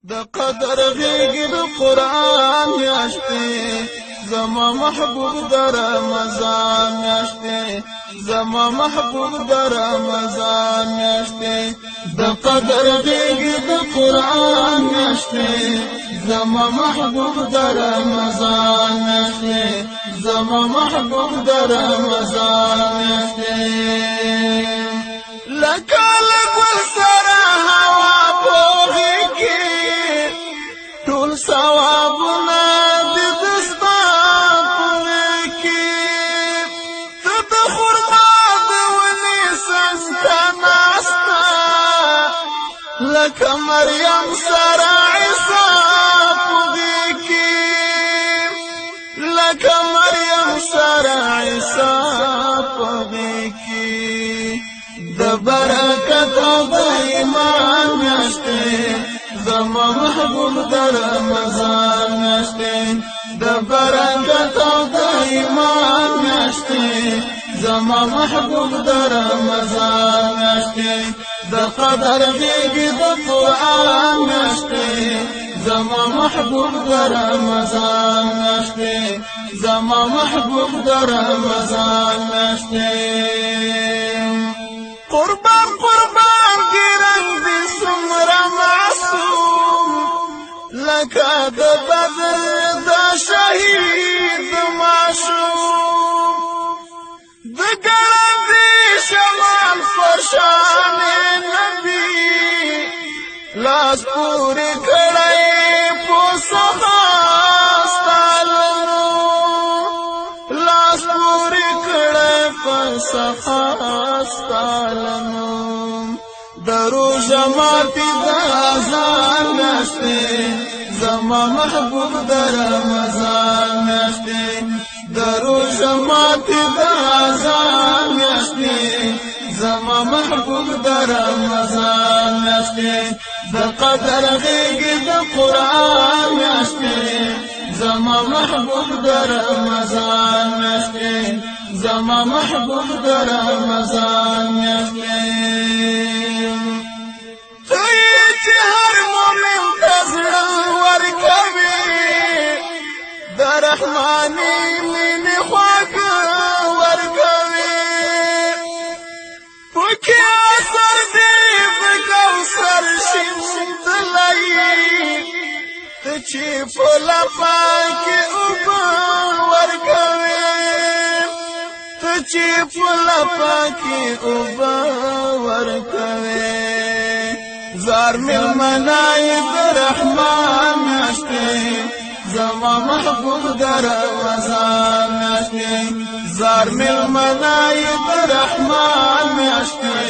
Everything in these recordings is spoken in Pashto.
د قدر غیږې د قرآن میاشتې زما محبوب د رمضان میاشتې زما محبوب د رمضان میاشتې د قدر غیږې د قرآن میاشتې زما محبوب د رمضان میاشتې زما محبوب د رمضان میاشتې لکه لګل سره هوا ټول ثوابونه د دستا په کې ته د خرما د ونې څنګه ناسته لکه مریم سره عیسی په کې لکه مریم سره عیسی په کې د برکت او د ایمان میاشتې زما محبوب د رمضان میاشتې د برکت او د ایمان میاشتې زما محبوب د رمضان میاشتې د قدر غیږې د قرآن میاشتې زما محبوب د رمضان میاشتې زما محبوب د رمضان میاشتې قربان قربان ګرنګ دې څومره معصوم لکه د بدر د شهید معصوم د ګرځې شمال فرشان نبی لاس پورې کړی په سخاستالو لاس پورې کړی په سخاستالو درو جماعتي د اذان میاشتې زما محبوب د رمضان میاشتې درو جماعتي د اذان میاشتې زما محبوب د رمضان میاشتې د قدر غیږې د قرآن میاشتې زما محبوب د رمضان میاشتې زما محبوب د رمضان میاشتې چې هر مومن ته زړه ورکوي د رحماني مینې خواږه ورکوي پکې اثر دی په کوثر شیندلی ته چې په لپه کې اوبه ورکوي ته چې په لپه کې اوبه ورکوي زار ملمنای د رحمان میاشتې زما محبوب د رمضان میاشتې زار ملمنای د رحمان میاشتې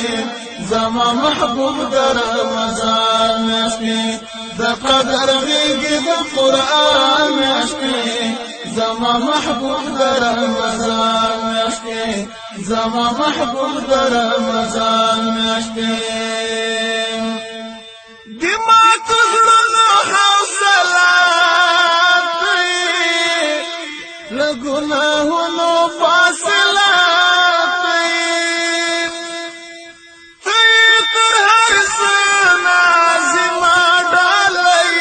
زما محبوب د رمضان میاشتې د قدر غیږې د قرآن میاشتې زما محبوب د رمضان میاشتې زما محبوب د رمضان میاشتې دما تزړونو حوصله لګناهونو فاصله تر هر څه نازمه ډالۍ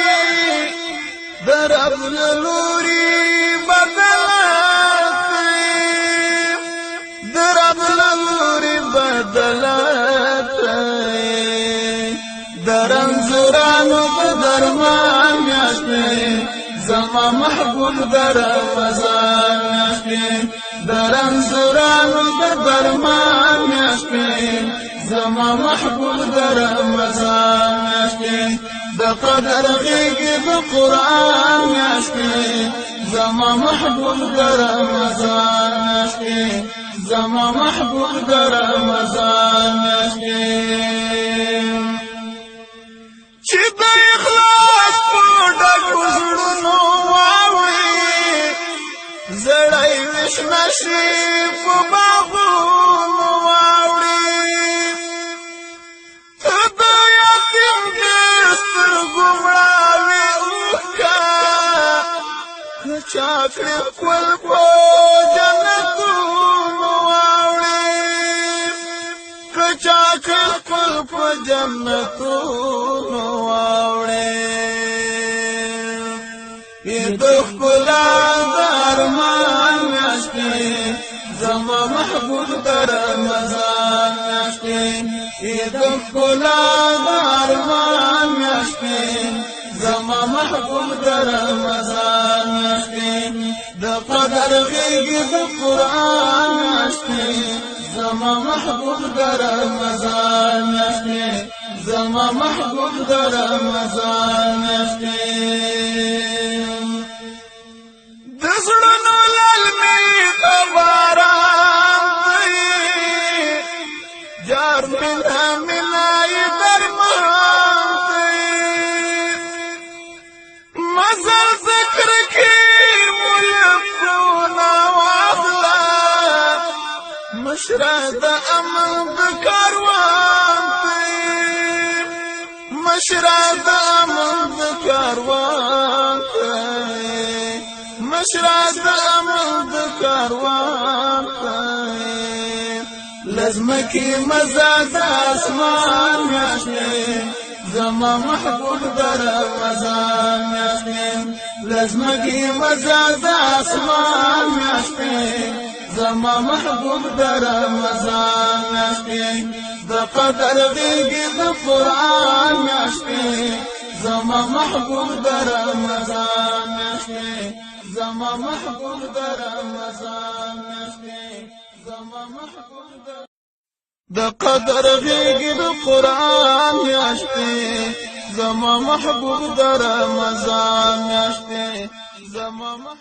د رب له لوري بدله د رب له لوري بدله درنزرانو د درمان میاشتې زما محبوب د رمضان میاشتې درنزرانو د درمان میاشتې زما محبوب د رمضان میاشتې د قدر غیږې د قرآن میاشتې زما محبوب د رمضان میاشتې زما محبوب د رمضان میاشتې چې د اخلاص په ډکو زړونو واوړي زړی ویش نشي په باغونو واوړي ته د یتیم د سترګو مړاوې اوښکه که چا کړې ښکل په جنتونو واوړي که چا کړې ښکل په جنتونو واوړي د ښکلا د ارمان میاشتې زما محبوب د رمضان میاشتې د ښکلا د ارمان میاشتې زما محبوب د رمضان میاشتې د قدر غېږې د قرآن میاشتې زما محبوب د رمضان میاشتې زما محبوب د رمضان میاشتې د زړونو للمې ته باران دی جار مینه مینه یې درمان دی مزل ذکر کې ملکونه واخله مشره د امن د کاروان دی مشره د امن د کاروان دی مشره د امن د کاروان دی لزمکی مزه د اسمان میاشتې زما محبوب د رمضان میاشتې لزمکی مزه د اسمان میاشتې زما محبوب د رمضان میاشتې د قدر غېږې د قرآن میاشتې زما محبوب د رمضان میاشتې زما محبوب د رمضان میاشتې زما محبوب د قدر غېږې د قرآن میاشتې زما محبوب د رمضان میاشتې زما محبوب